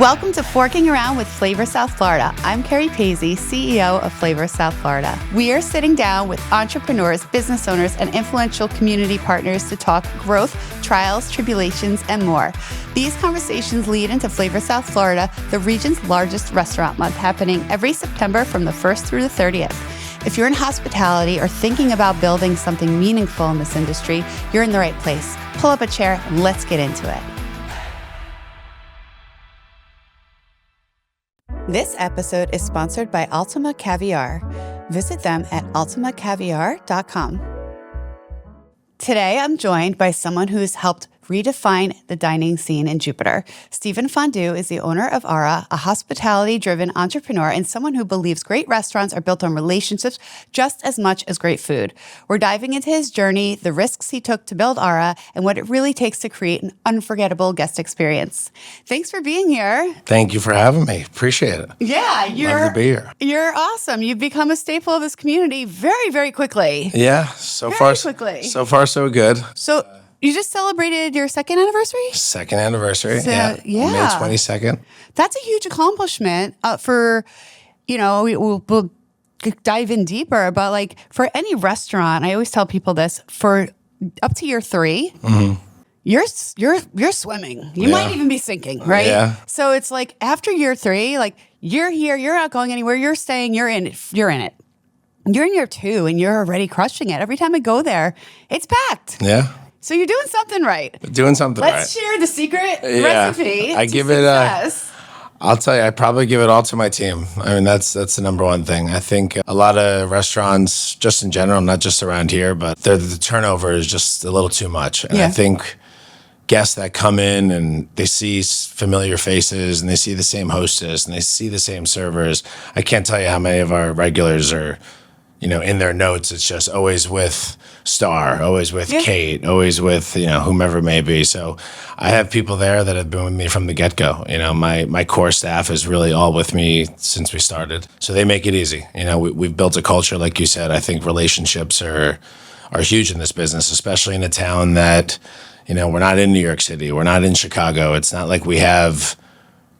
Welcome to Forking Around with Flavor South Florida. I'm Kerri, CEO of Flavor South Florida. We are sitting down with entrepreneurs, business owners, and influential community partners to talk growth, trials, tribulations, and more. These conversations lead into Flavor South Florida, the region's largest restaurant month, happening every September from the 1st through the 30th. If you're in hospitality or thinking about building something meaningful in this industry, you're in the right place. Pull up a chair and let's get into it. This episode is sponsored by Ultima Caviar. Visit them at ultimacaviar.com. Today, I'm joined by someone who's helped redefine the dining scene in Jupiter. Steven Fondu is the owner of Aura, a hospitality-driven entrepreneur and someone who believes great restaurants are built on relationships just as much as great food. We're diving into his journey, the risks he took to build Aura, and what it really takes to create an unforgettable guest experience. Thanks for being here. Thank you for having me. Appreciate it. Yeah, Love to be here. You're awesome. You've become a staple of this community very, very quickly. Yeah, so far so good. So you just celebrated your second anniversary? Second anniversary, yeah. May 22nd. That's a huge accomplishment for, we'll dive in deeper, but like for any restaurant, I always tell people this, for up to year 3, you're swimming. You might even be sinking, right? Yeah. So it's like after year 3, like you're here, you're not going anywhere, you're staying, you're in it. You're in year 2 and you're already crushing it. Every time I go there, it's packed. Yeah. So you're doing something right. Let's share the secret recipe to success. I'll tell you, I probably give it all to my team. I mean, that's the number one thing. I think a lot of restaurants, just in general, not just around here, but the turnover is just a little too much. And I think guests that come in and they see familiar faces and they see the same hostess and they see the same servers. I can't tell you how many of our regulars are, in their notes, it's just always with Star, always with Kate, always with, whomever it may be. So I have people there that have been with me from the get-go. My core staff is really all with me since we started. So they make it easy. We've built a culture, like you said. I think relationships are huge in this business, especially in a town that, we're not in New York City. We're not in Chicago. It's not like we have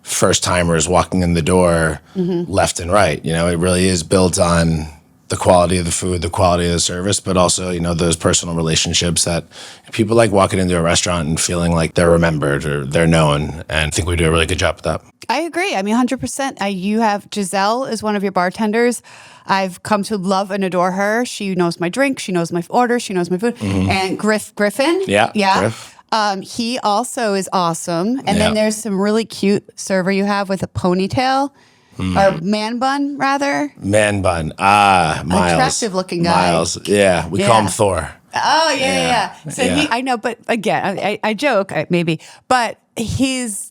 first-timers walking in the door left and right. It really is built on the quality of the food, the quality of the service, but also, those personal relationships that people like walking into a restaurant and feeling like they're remembered or they're known. And I think we do a really good job with that. I agree. 100%. You have Giselle is one of your bartenders. I've come to love and adore her. She knows my drink. She knows my order. She knows my food. And Griffin. Yeah. Griff. He also is awesome. And then there's some really cute server you have with a ponytail. Or man bun, rather. Man bun. Miles. Attractive looking guy. Miles. Yeah. We call him Thor. Oh, yeah. So I know, but again, I joke, maybe, but these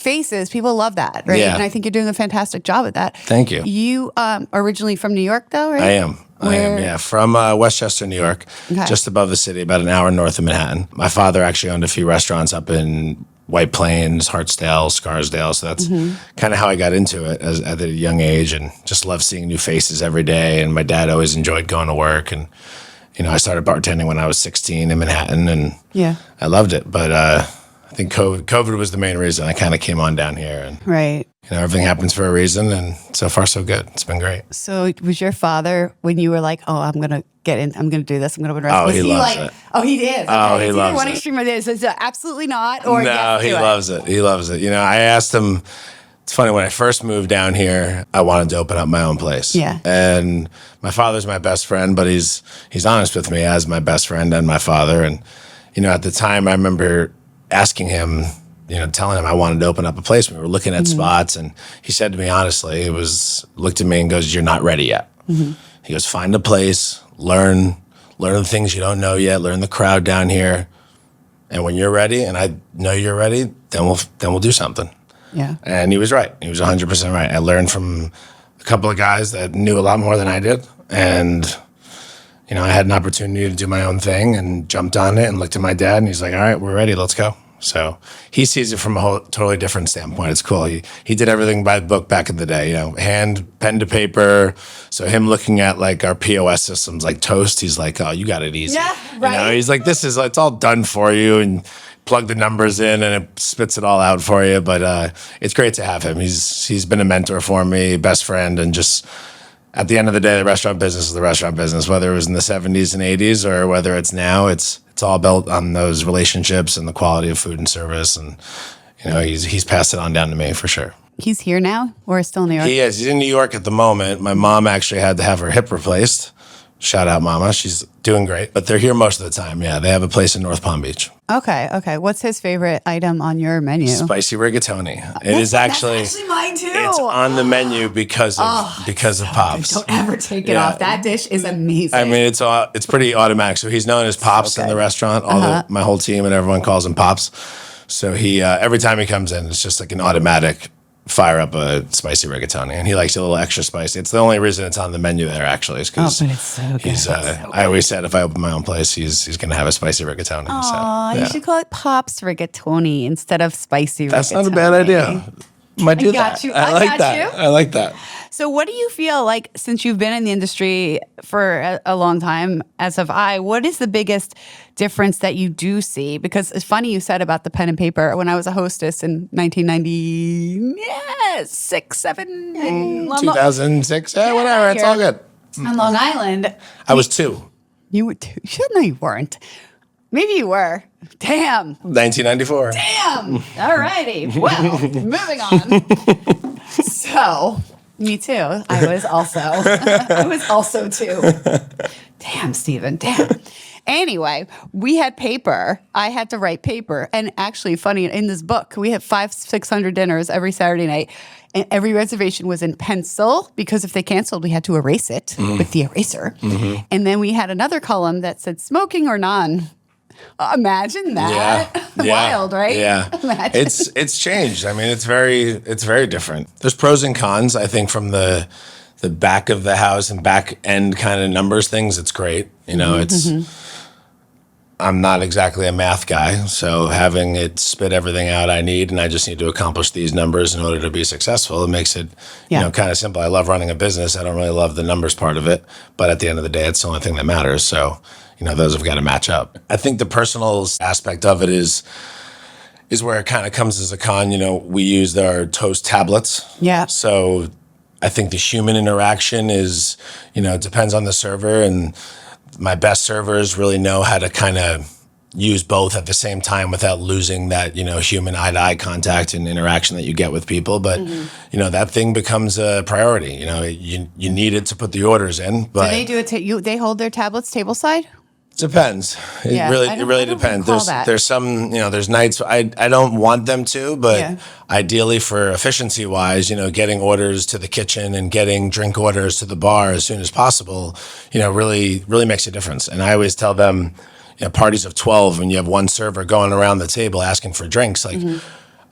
faces, people love that, right? Yeah. And I think you're doing a fantastic job at that. Thank you. You originally from New York, though, right? I am, yeah. From Westchester, New York, just above the city, about an hour north of Manhattan. My father actually owned a few restaurants up in White Plains, Hartsdale, Scarsdale. So that's kind of how I got into it at a young age, and just love seeing new faces every day. And my dad always enjoyed going to work. And, I started bartending when I was 16 in Manhattan, and I loved it. But I think COVID was the main reason I kind of came on down here. And, right. Everything happens for a reason, and so far so good. It's been great. So was your father, when you were like, oh, I'm going to do this, I'm going to open a restaurant. Oh, he loves it. Oh, he did. Okay. Oh, he loves it. One extreme of this is absolutely not, or no, he loves it. He loves it. I asked him. It's funny, when I first moved down here, I wanted to open up my own place. Yeah. And my father's my best friend, but he's honest with me as my best friend and my father. And at the time, I remember asking him, telling him I wanted to open up a place. We were looking at spots, and he said to me honestly, looked at me and goes, "You're not ready yet." He goes, "Find a place, learn the things you don't know yet, learn the crowd down here, and when you're ready, and I know you're ready, then we'll do something." Yeah. And he was right. He was 100% right. I learned from a couple of guys that knew a lot more than I did, and I had an opportunity to do my own thing and jumped on it and looked at my dad, and he's like, "All right, we're ready. Let's go." So he sees it from a totally different standpoint. It's cool. He did everything by the book back in the day, pen to paper. So him looking at like our POS systems like Toast, he's like, "Oh, you got it easy." Yeah, right. He's like, it's all done for you, and plug the numbers in and it spits it all out for you. But it's great to have him. He's been a mentor for me, best friend, and just at the end of the day, the restaurant business is the restaurant business. Whether it was in the 70s and 80s or whether it's now, it's all built on those relationships and the quality of food and service. And he's passed it on down to me for sure. He's here now, or still in New York? He is. He's in New York at the moment. My mom actually had to have her hip replaced. Shout out, Mama. She's doing great. But they're here most of the time. Yeah, they have a place in North Palm Beach. Okay. What's his favorite item on your menu? Spicy rigatoni. That's actually mine too. It's on the menu because of Pops. Don't ever take it off. That dish is amazing. I mean, it's pretty automatic. So he's known as Pops in the restaurant. My whole team and everyone calls him Pops. So he every time he comes in, it's just like an automatic fire up a spicy rigatoni, and he likes it a little extra spicy. It's the only reason it's on the menu there, actually, is because but it's so good. I always said if I open my own place, he's going to have a spicy rigatoni. You should call it Pops rigatoni instead of spicy rigatoni. That's not a bad idea. Might do got that. you. I like that. you. I like that. So what do you feel like, since you've been in the industry for a long time, as have I, what is the biggest difference that you do see? Because it's funny you said about the pen and paper. When I was a hostess in 1996, 7, 2006, whatever. It's all good. On Long Island. I was 2. You were 2. No, you weren't. Maybe you were. Damn. 1994. Damn. All righty. Well, moving on. So... Me too. I was also 2. Damn, Steven. Damn. Anyway, we had paper. I had to write paper. And actually, funny, in this book, we had 500-600 dinners every Saturday night. And every reservation was in pencil because if they canceled, we had to erase it with the eraser. Mm-hmm. And then we had another column that said smoking or non. Imagine that. Yeah. Wild, right? Yeah. Imagine. It's changed. I mean, it's very different. There's pros and cons. I think from the back of the house and back end kind of numbers things, it's great. I'm not exactly a math guy, so having it spit everything out I need, and I just need to accomplish these numbers in order to be successful, it makes it kind of simple. I love running a business. I don't really love the numbers part of it, but at the end of the day, it's the only thing that matters. So those have got to match up. I think the personal aspect of it is where it kind of comes as a con. We use our toast tablets. Yeah. So I think the human interaction is, it depends on the server, and my best servers really know how to kind of use both at the same time without losing that, human eye-to-eye contact and interaction that you get with people. But, that thing becomes a priority. You need it to put the orders in. But do they do it? They hold their tablets tableside? Depends. It really depends. There's some, there's nights I don't want them to, but ideally for efficiency wise, getting orders to the kitchen and getting drink orders to the bar as soon as possible, really makes a difference. And I always tell them, parties of 12, when you have one server going around the table asking for drinks,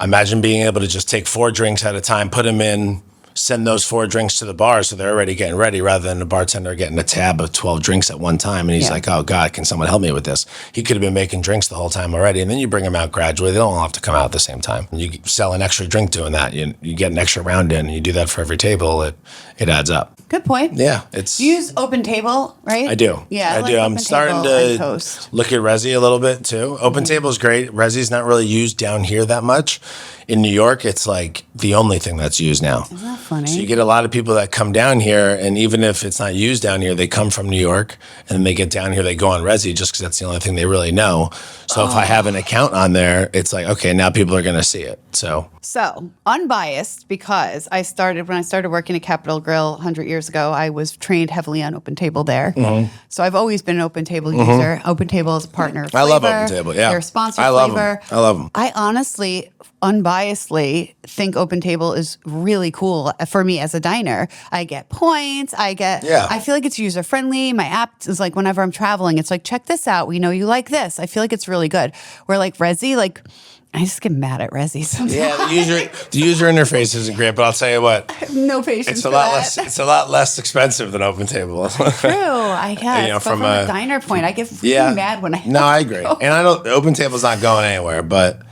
imagine being able to just take 4 drinks at a time, put them in, send those 4 drinks to the bar so they're already getting ready, rather than the bartender getting a tab of 12 drinks at one time. And he's like, oh, God, can someone help me with this? He could have been making drinks the whole time already. And then you bring them out gradually. They don't all have to come out at the same time. You sell an extra drink doing that. You get an extra round in. And you do that for every table. It adds up. Good point. Yeah. You use Open Table, right? I do. Yeah, I do. I'm starting to look at Resi a little bit too. Open Table is great. Resi's not really used down here that much. In New York, it's like the only thing that's used now. Isn't that funny? So you get a lot of people that come down here, and even if it's not used down here, they come from New York, and then they get down here, they go on Resi just because that's the only thing they really know. So if I have an account on there, it's like, okay, now people are going to see it. So unbiased, because when I started working at Capitol Grill 100 years ago, I was trained heavily on Open Table there. Mm-hmm. So I've always been an Open Table user. Open Table is a partner of Flavor. I love Open Table, yeah. They're a sponsor I of love Flavor. them. I love them. I honestly, unbiasedly think Open Table is really cool for me as a diner. I get points. I feel like it's user friendly. My app is like, whenever I'm traveling, it's like, check this out. We know you like this. I feel like it's really good. Where like Resi, I just get mad at Resi sometimes. Yeah, the user interface isn't great, but I'll tell you what. I have no patience for that. It's a lot less expensive than Open Table. True, I guess. But from a diner point, I get really mad when I. No, I agree, and Open Table's not going anywhere. But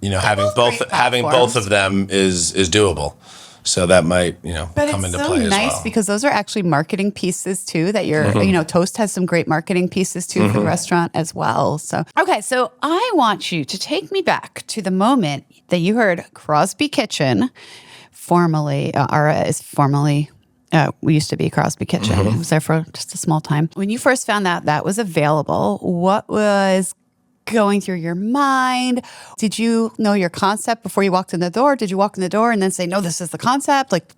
having both of them is doable. So that might, But come it's into so play as nice well. because those are actually marketing pieces too that you're, Toast has some great marketing pieces too for the restaurant as well. So, okay. So I want you to take me back to the moment that you heard Crosby Kitchen, formerly, Ara is formerly, we used to be Crosby Kitchen. I was there for just a small time. When you first found out that was available, what was going through your mind? Did you know your concept before you walked in the door? Did you walk in the door and then say, no, this is the concept? Like,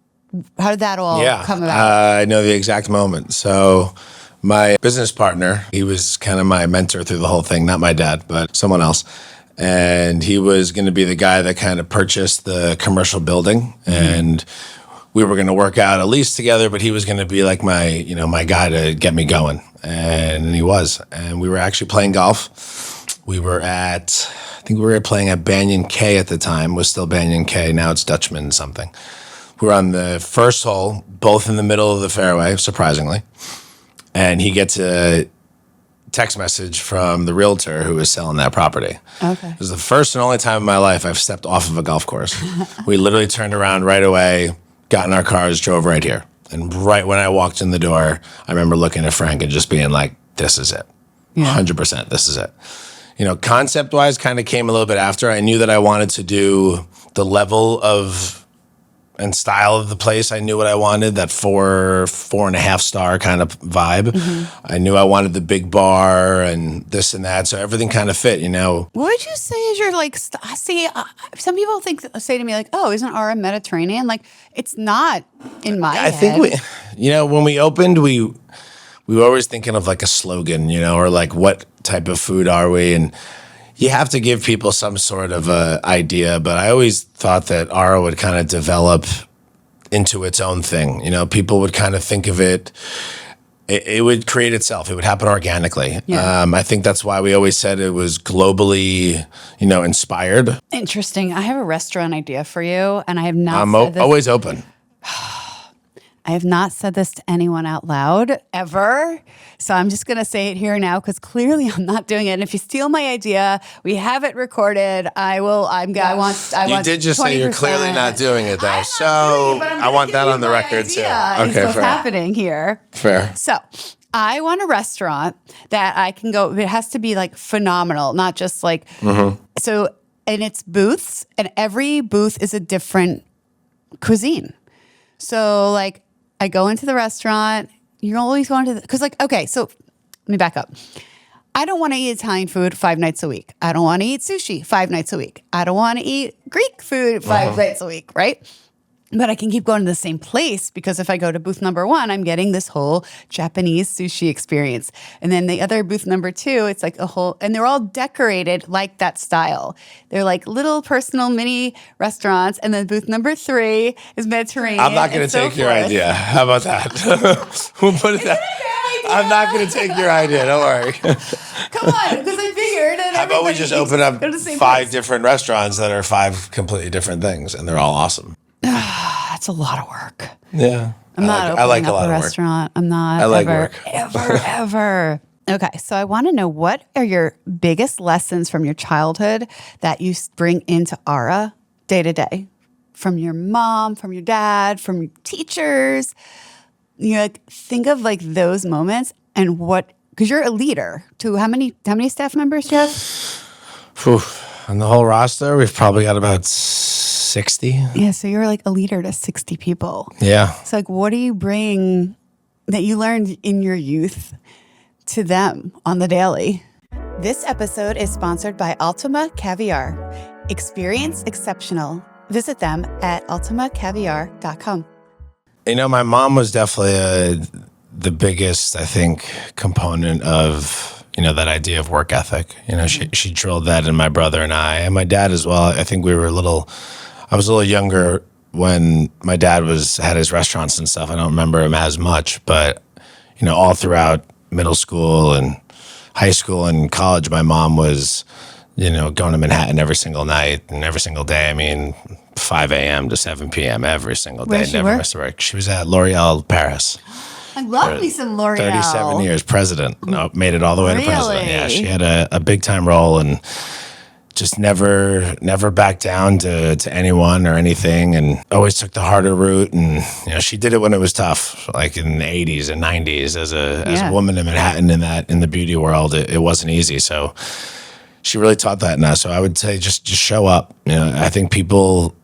how did that all come about? I know the exact moment. So my business partner, he was kind of my mentor through the whole thing, not my dad, but someone else. And he was going to be the guy that kind of purchased the commercial building. And we were going to work out a lease together, but he was going to be like my, my guy to get me going. And he was. And we were actually playing golf. We were I think we were playing at Banyan K at the time, was still Banyan K. Now it's Dutchman something. We were on the first hole, both in the middle of the fairway, surprisingly. And he gets a text message from the realtor who was selling that property. Okay. It was the first and only time in my life I've stepped off of a golf course. We literally turned around right away, got in our cars, drove right here. And right when I walked in the door, I remember looking at Frank and just being like, this is it. 100%, this is it. Concept-wise kind of came a little bit after. I knew that I wanted to do the level of and style of the place. I knew what I wanted, that 4.5 star kind of vibe. I knew I wanted the big bar and this and that. So everything kind of fit, What would you say is your some people say to me like, oh, isn't Ara Mediterranean? Like, it's not in my head. I think when we opened, we were always thinking of like a slogan, or like what type of food are we? And you have to give people some sort of a idea, but I always thought that Ara would kind of develop into its own thing. People would kind of think of it. It would create itself. It would happen organically. Yeah. I think that's why we always said it was globally, inspired. Interesting. I have a restaurant idea for you, and I have not. I'm always open. I have not said this to anyone out loud ever. So I'm just going to say it here now because clearly I'm not doing it. And if you steal my idea, we have it recorded. I want. You did just 20%. Say you're clearly not doing it though. So I want that on the record too. Okay, what's happening here. Fair. So I want a restaurant that I can go. It has to be like phenomenal, not just like, so, and it's booths, and every booth is a different cuisine. So like, I go into the restaurant. You're always going to because okay. So let me back up. I don't want to eat Italian food 5 nights a week. I don't want to eat sushi 5 nights a week. I don't want to eat Greek food 5 nights a week, right? But I can keep going to the same place because if I go to booth number 1, I'm getting this whole Japanese sushi experience. And then the other booth number 2, it's like a whole, and they're all decorated like that style. They're like little personal mini restaurants. And then booth number 3 is Mediterranean. I'm not going to take your idea. How about that? We'll put it that. I'm not going to take your idea. Don't worry. Come on, because I figured. How about we just open up 5 different restaurants that are 5 completely different things, and they're all awesome. That's a lot of work. Yeah. I'm not opening up a restaurant. I'm not. I like work. Ever. Okay. So I want to know, what are your biggest lessons from your childhood that you bring into Ara day to day? From your mom, from your dad, from your teachers? Think of like those moments and because you're a leader too. How many staff members do you have? On the whole roster, we've probably got about 60. Yeah, so you're like a leader to 60 people. Yeah. So like, what do you bring that you learned in your youth to them on the daily? This episode is sponsored by Ultima Caviar. Experience exceptional. Visit them at ultimacaviar.com. My mom was definitely the biggest, I think, component of that idea of work ethic. She drilled that in my brother and I, and my dad as well. I think I was a little younger when my dad had his restaurants and stuff. I don't remember him as much, but, all throughout middle school and high school and college, my mom was, going to Manhattan every single night and every single day. I mean, 5 a.m. to 7 p.m. every single day. Never missed a break. She was at L'Oreal Paris. I love me some L'Oreal. 37 years president. Made it all the way to president. Yeah, she had a big time role and just never backed down to anyone or anything, and always took the harder route. And she did it when it was tough, like in the 80s and 90s. As a woman in Manhattan in the beauty world, it wasn't easy. So she really taught that in us. So I would say just show up. I think people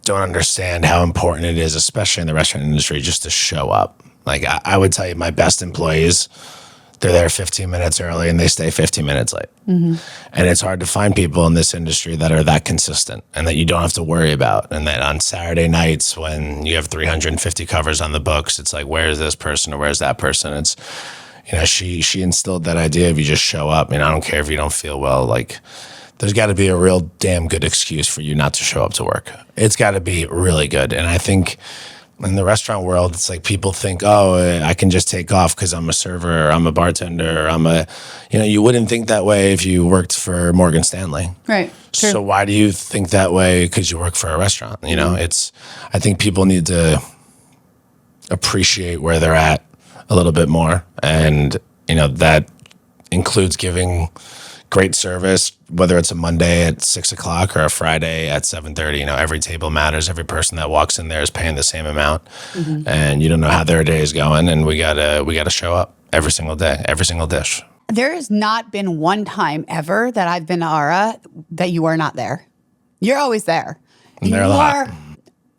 don't understand how important it is, especially in the restaurant industry, just to show up. Like I would tell you, my best employees, they're there 15 minutes early and they stay 15 minutes late. Mm-hmm. And it's hard to find people in this industry that are that consistent and that you don't have to worry about. And that on Saturday nights when you have 350 covers on the books, it's like, where's this person or where's that person? It's, she instilled that idea of you just show up. I don't care if you don't feel well. Like, there's got to be a real damn good excuse for you not to show up to work. It's got to be really good. And I think in the restaurant world, it's like people think, oh, I can just take off because I'm a server or I'm a bartender or you wouldn't think that way if you worked for Morgan Stanley. Right. True. So why do you think that way because you work for a restaurant? I think people need to appreciate where they're at a little bit more. And, that includes giving great service, whether it's a Monday at 6:00 or a Friday at 7:30. Every table matters. Every person that walks in there is paying the same amount, and you don't know how their day is going. And we gotta show up every single day, every single dish. There has not been one time ever that I've been to Aura that you are not there. You're always there. And they're a lot.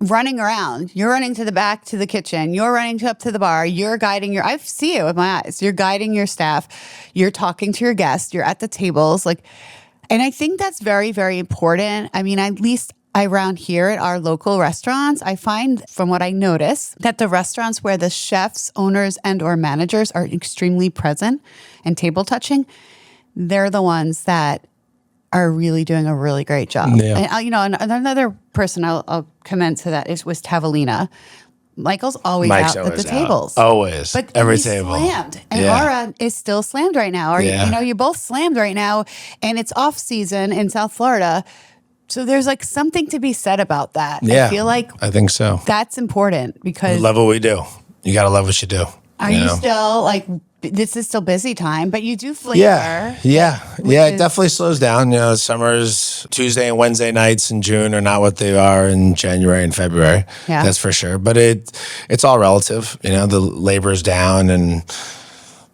Running around. You're running to the back to the kitchen. You're running up to the bar. You're guiding I see it with my eyes. You're guiding your staff. You're talking to your guests. You're at the tables. And I think that's very, very important. At least around here at our local restaurants, I find from what I notice that the restaurants where the chefs, owners, and or managers are extremely present and table touching, they're the ones that are really doing a really great job. Yeah. And another person I'll commend to that was Tavolina. Mike's always out at the tables. Always. But every he's table. Slammed. And Aura is still slammed right now. You're both slammed right now. And it's off season in South Florida. So there's something to be said about that. Yeah, I feel like I think so. That's important because we love what we do. You got to love what you do. Are you still this is still busy time, but you do flavor. Yeah. It definitely slows down. Summer's Tuesday and Wednesday nights in June are not what they are in January and February. Yeah. That's for sure. But it's all relative. The labor's down and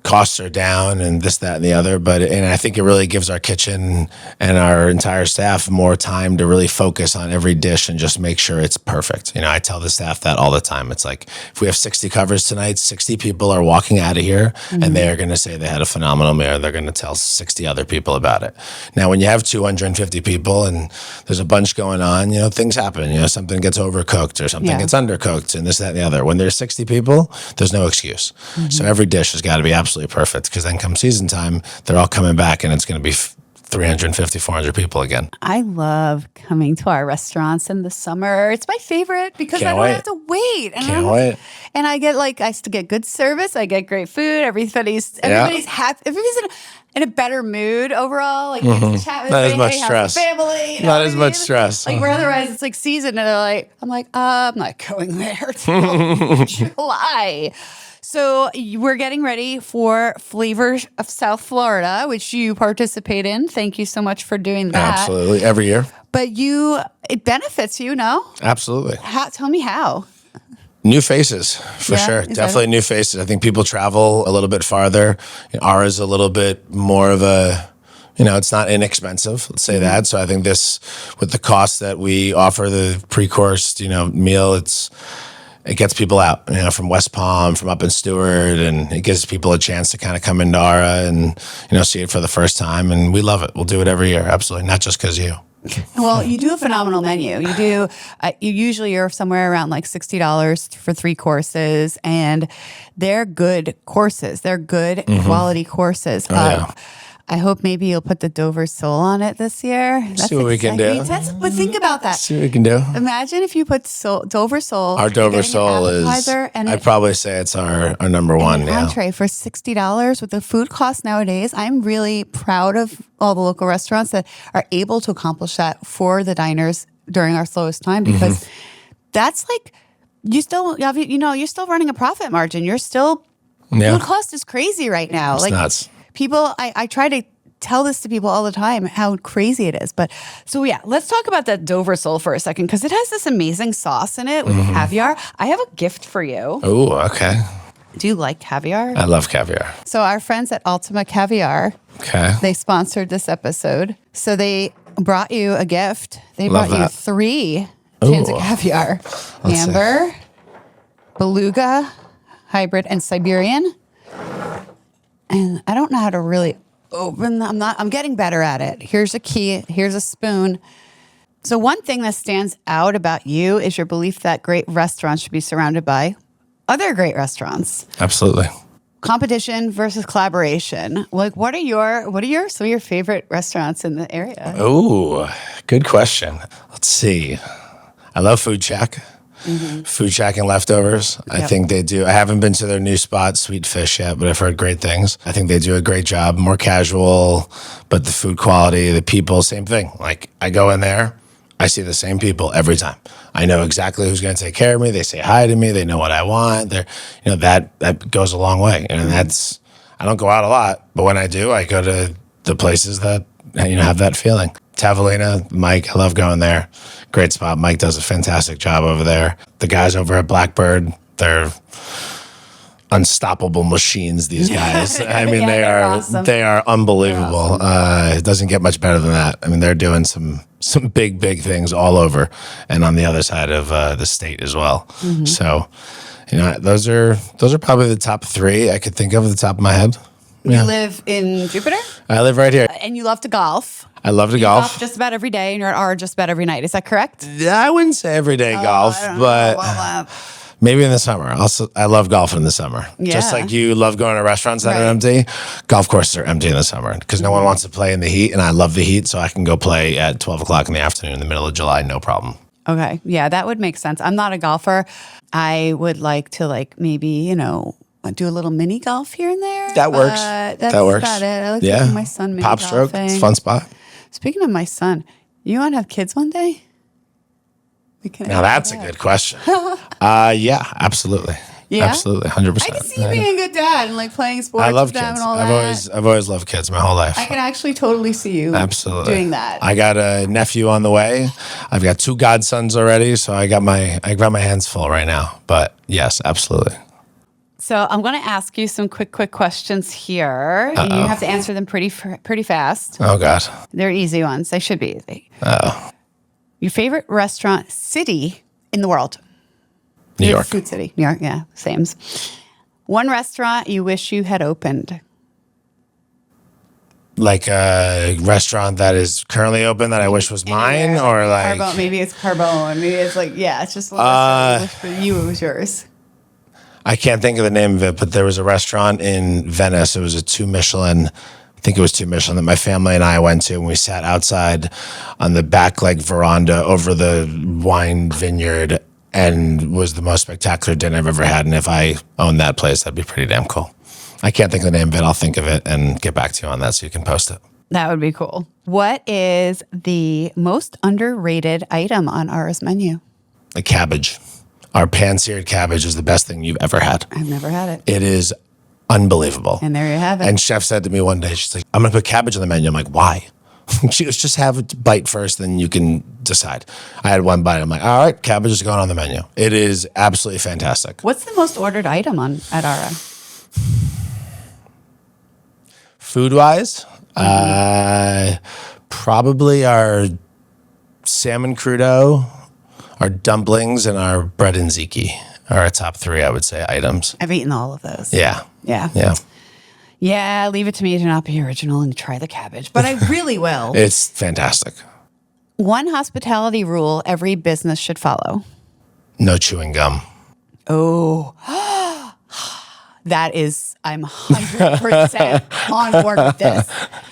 costs are down and this, that, and the other. And I think it really gives our kitchen and our entire staff more time to really focus on every dish and just make sure it's perfect. I tell the staff that all the time. It's like, if we have 60 covers tonight, 60 people are walking out of here and they are going to say they had a phenomenal meal. They're going to tell 60 other people about it. Now, when you have 250 people and there's a bunch going on, things happen. Something gets overcooked or something gets undercooked and this, that, and the other. When there's 60 people, there's no excuse. So every dish has got to be absolutely perfect, because then come season time, they're all coming back and it's going to be 350, 400 people again. I love coming to our restaurants in the summer. It's my favorite because I don't have to wait. And Can't wait. And I get I still get good service. I get great food. Everybody's happy. Everybody's in a better mood overall. You get to chat with Not as much how's stress. the family. Not as much stress. Where otherwise it's season and I'm not going there till July. So we're getting ready for Flavor of South Florida, which you participate in. Thank you so much for doing that. Absolutely. Every year. But it benefits you, no? Absolutely. Tell me how. New faces, for sure. Definitely new faces. I think people travel a little bit farther. Ours a little bit more of a, it's not inexpensive, let's say that. So I think this, with the cost that we offer, the pre-course, meal, it gets people out, from West Palm, from up in Stewart, and it gives people a chance to kind of come into Aura and, see it for the first time. And we love it. We'll do it every year. Absolutely. Not just because you. Well, you do a phenomenal menu. You do. You usually are somewhere around $60 for 3 courses, and they're good courses. They're good quality courses. I hope maybe you'll put the Dover sole on it this year. See what we can do. But think about that. See what we can do. Imagine if you put Dover sole. Our Dover sole is, I'd probably say it's our number one. An entree for $60 with the food cost nowadays. I'm really proud of all the local restaurants that are able to accomplish that for the diners during our slowest time, because that's you're still running a profit margin. You're still, food cost is crazy right now. It's nuts. People, I try to tell this to people all the time, how crazy it is. But so yeah, let's talk about that Dover sole for a second, because it has this amazing sauce in it with caviar. I have a gift for you. Oh, okay. Do you like caviar? I love caviar. So our friends at Ultima Caviar, Okay. they sponsored this episode. So they brought you a gift. They Love brought you that. 3 cans of Ooh. caviar. Let's see. Amber, Beluga, Hybrid, and Siberian. And I don't know how to really open them. I'm getting better at it. Here's a key. Here's a spoon. So one thing that stands out about you is your belief that great restaurants should be surrounded by other great restaurants. Absolutely. Competition versus collaboration. Like, what are some of your favorite restaurants in the area? Oh, good question. Let's see. I love Food Shack. Food Shack and Leftovers. I think they do. I haven't been to their new spot, Sweet Fish, yet, but I've heard great things. I think they do a great job. More casual, but the food quality, the people, same thing. Like, I go in there, I see the same people every time. I know exactly who's going to take care of me. They say hi to me. They know what I want. They're, that goes a long way. And I don't go out a lot, but when I do, I go to the places that, have that feeling. Tavolina, Mike, I love going there. Great spot. Mike does a fantastic job over there. The guys over at Blackbird, they're unstoppable machines, these guys. I mean, awesome. they are unbelievable. It doesn't get much better than that. I mean, they're doing some big things all over and on the other side of the state as well. So, those are probably the top 3 I could think of at the top of my head. You live in Jupiter? I live right here. And you love to golf. I love to golf. Just about every day, and you're at R just about every night. Is that correct? I wouldn't say everyday golf, but maybe in the summer. I love golfing in the summer. Just like you love going to restaurants that are empty, golf courses are empty in the summer because no one wants to play in the heat, and I love the heat, so I can go play at 12 o'clock in the afternoon in the middle of July, no problem. Okay. Yeah, that would make sense. I'm not a golfer. I would like to maybe, do a little mini golf here and there. That works. That's that works. about it. I like taking my son mini Pop stroke. golfing. It's a fun spot. Speaking of my son, you want to have kids one day? Now that's a good question. Yeah, absolutely. Yeah? Absolutely, 100%. I can see you being a good dad and playing sports I love with them kids. and all that. I've always loved kids my whole life. I can actually totally see you doing that. I got a nephew on the way. I've got 2 godsons already, so I got my hands full right now. But yes, absolutely. So I'm going to ask you some quick questions here. And you have to answer them pretty fast. Oh God. They're easy ones. They should be easy. Oh. Your favorite restaurant city in the world? New York. Food city. New York, yeah, same. One restaurant you wish you had opened? Like a restaurant that is currently open that I wish was mine, or like Carbone, maybe it's Carbone. Maybe it's it's just one restaurant you wish for you it was yours. I can't think of the name of it, but there was a restaurant in Venice. It was a 2 Michelin. I think it was 2 Michelin that my family and I went to, and we sat outside on the back veranda over the wine vineyard, and was the most spectacular dinner I've ever had. And if I owned that place, that'd be pretty damn cool. I can't think of the name of it. I'll think of it and get back to you on that so you can post it. That would be cool. What is the most underrated item on Ara's menu? The cabbage. Our pan-seared cabbage is the best thing you've ever had. I've never had it. It is unbelievable. And there you have it. And chef said to me one day, she's like, I'm going to put cabbage on the menu. I'm like, why? She goes, just have a bite first, then you can decide. I had one bite. I'm like, all right, cabbage is going on the menu. It is absolutely fantastic. What's the most ordered item at Ara? Food-wise, probably our salmon crudo, our dumplings, and our bread and ziki are our top 3, I would say, items. I've eaten all of those. Yeah. Yeah. Yeah. Yeah, leave it to me to not be original and try the cabbage, but I really will. It's fantastic. One hospitality rule every business should follow. No chewing gum. Oh, I'm 100% on board with this.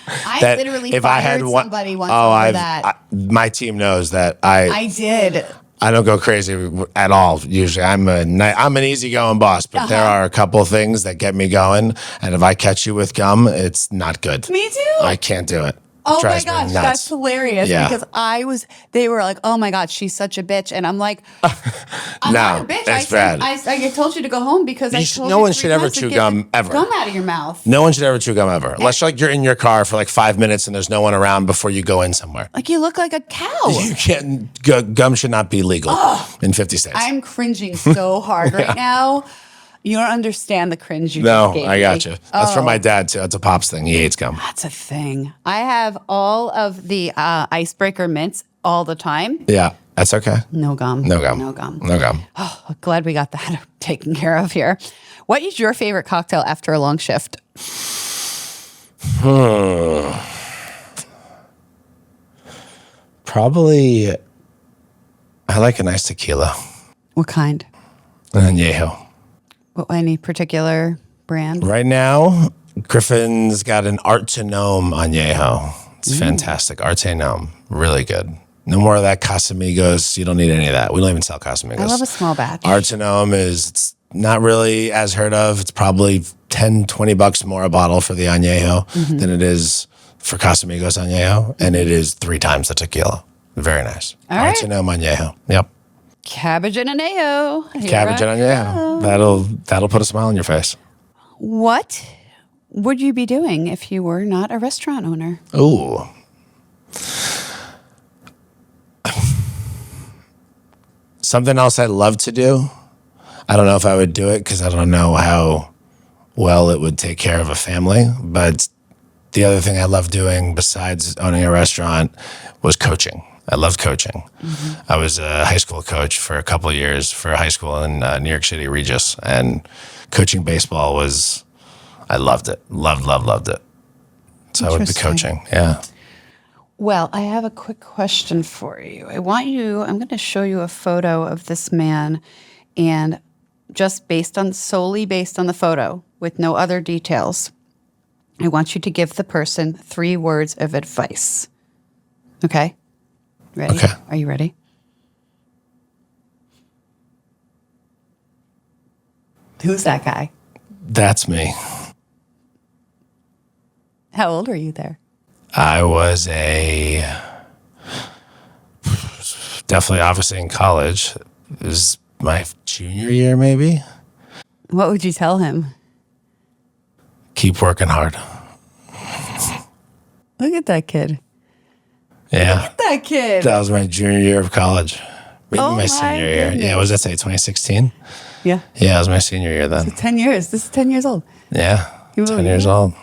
I literally fired somebody once over that. My team knows that I did. I don't go crazy at all. Usually, I'm an easygoing boss, but there are a couple of things that get me going. And if I catch you with gum, it's not good. Me too. I can't do it. Oh my drives me gosh, nuts. that's hilarious Yeah. because they were like, oh my God, she's such a bitch. And I'm like, I'm not a bitch. that's bad. I told you to go home because I told no you one 3 should ever times to chew get gum the ever. Gum out of your mouth. No one should ever chew gum ever. Unless you're in your car for like 5 minutes and there's no one around before you go in somewhere. Like you look like a cow. You can't, gum should not be legal in 50 states. I'm cringing so hard right now. You don't understand the cringe you No, just gave I me. got you. That's from my dad too. That's a Pops thing. He hates gum. That's a thing. I have all of the icebreaker mints all the time. Yeah, that's okay. No gum. No gum. No gum. No gum. Oh, glad we got that taken care of here. What is your favorite cocktail after a long shift? Probably, I like a nice tequila. What kind? An añejo. Any particular brand? Right now, Griffin's got an Artenome añejo. It's fantastic. Artenome. Really good. No more of that Casamigos. You don't need any of that. We don't even sell Casamigos. I love a small batch. Artenome it's not really as heard of. It's probably $10-$20 more a bottle for the añejo than it is for Casamigos añejo, and it is 3 times the tequila. Very nice. All right. Artenome añejo. Yep. Cabbage and añejo. Cabbage and añejo. That'll put a smile on your face. What would you be doing if you were not a restaurant owner? Ooh. Something else I'd love to do. I don't know if I would do it because I don't know how well it would take care of a family. But the other thing I love doing besides owning a restaurant was coaching. I loved coaching. I was a high school coach for a couple of years for a high school in New York City, Regis. And coaching baseball I loved it. Loved it. So I would be coaching. Yeah. Well, I have a quick question for you. I'm going to show you a photo of this man, and just solely based on the photo with no other details, I want you to give the person 3 words of advice. Okay? Ready? Okay. Are you ready? Who's that guy? That's me. How old are you there? I was definitely obviously in college. It was my junior year, maybe. What would you tell him? Keep working hard. Look at that kid. Yeah. That kid. That was my junior year of college. Maybe Oh my my senior year. goodness. Yeah, what was that say, 2016? Yeah. Yeah, it was my senior year then. 10 years. This is 10 years old. Yeah, You 10 believe years it? old.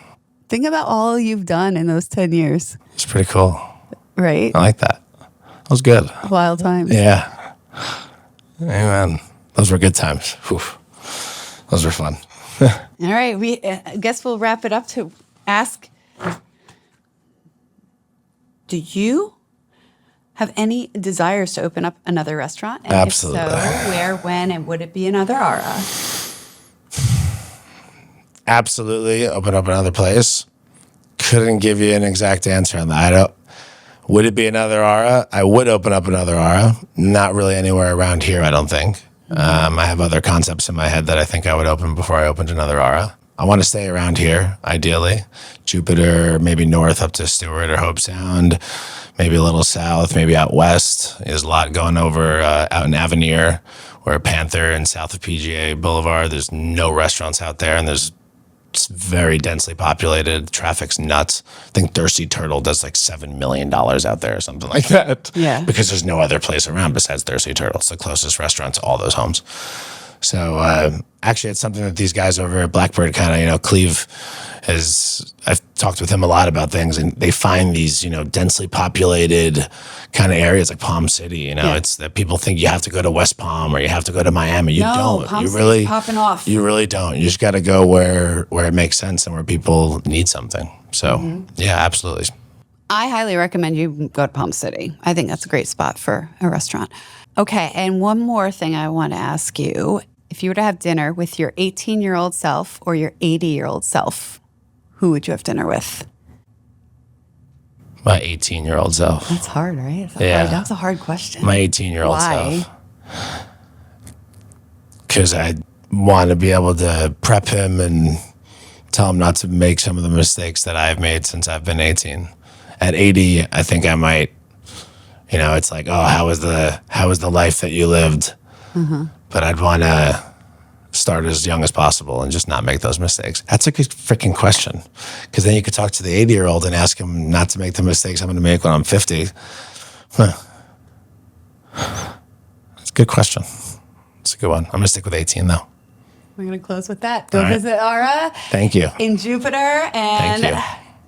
Think about all you've done in those 10 years, It's pretty cool. right? I like that. That was good. Wild times. Yeah. Amen. Those were good times. Whew. Those were fun. All right. I guess we'll wrap it up to ask, do you have any desires to open up another restaurant? And Absolutely. If so, where, when, and would it be another Aura? Absolutely open up another place. Couldn't give you an exact answer on that. Would it be another Aura? I would open up another Aura. Not really anywhere around here, I don't think. I have other concepts in my head that I think I would open before I opened another Aura. I want to stay around here, ideally. Jupiter, maybe north up to Stewart or Hope Sound, maybe a little south, maybe out west. There's a lot going over out in Avenir or Panther and south of PGA Boulevard. There's no restaurants out there, and it's very densely populated. Traffic's nuts. I think Thirsty Turtle does like $7 million out there or something like that. Yeah. Because there's no other place around besides Thirsty Turtle. It's the closest restaurant to all those homes. So actually, it's something that these guys over at Blackbird kind of, Cleve I've talked with him a lot about things, and they find these, densely populated kind of areas like Palm City. Yeah. It's that people think you have to go to West Palm or you have to go to Miami. You No, don't. Palm You City's really popping off. You really don't. You just got to go where it makes sense and where people need something. So yeah, absolutely. I highly recommend you go to Palm City. I think that's a great spot for a restaurant. Okay, and one more thing I want to ask you. If you were to have dinner with your 18-year-old self or your 80-year-old self, who would you have dinner with? My 18-year-old self. That's hard, right? Yeah. That's a hard question. My 18-year-old Why? self. Because I want to be able to prep him and tell him not to make some of the mistakes that I've made since I've been 18. At 80, I think I might, it's like, oh, how was the life that you lived? But I'd want to start as young as possible and just not make those mistakes. That's a good freaking question. Because then you could talk to the 80-year-old and ask him not to make the mistakes I'm going to make when I'm 50. That's a good question. It's a good one. I'm going to stick with 18, though. We're going to close with that. Go visit Ara. Thank you. In Jupiter and Thank you.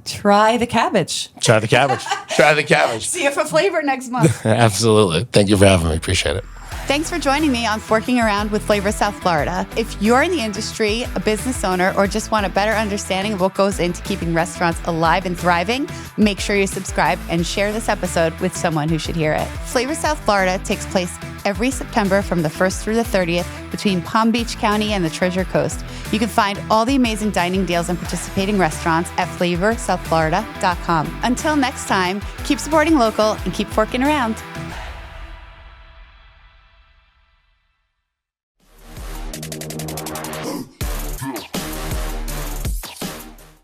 try the cabbage. Try the cabbage. Try the cabbage. See you for flavor next month. Absolutely. Thank you for having me. Appreciate it. Thanks for joining me on Forking Around with Flavor South Florida. If you're in the industry, a business owner, or just want a better understanding of what goes into keeping restaurants alive and thriving, make sure you subscribe and share this episode with someone who should hear it. Flavor South Florida takes place every September from the 1st through the 30th between Palm Beach County and the Treasure Coast. You can find all the amazing dining deals and participating restaurants at flavorsouthflorida.com. Until next time, keep supporting local and keep forking around.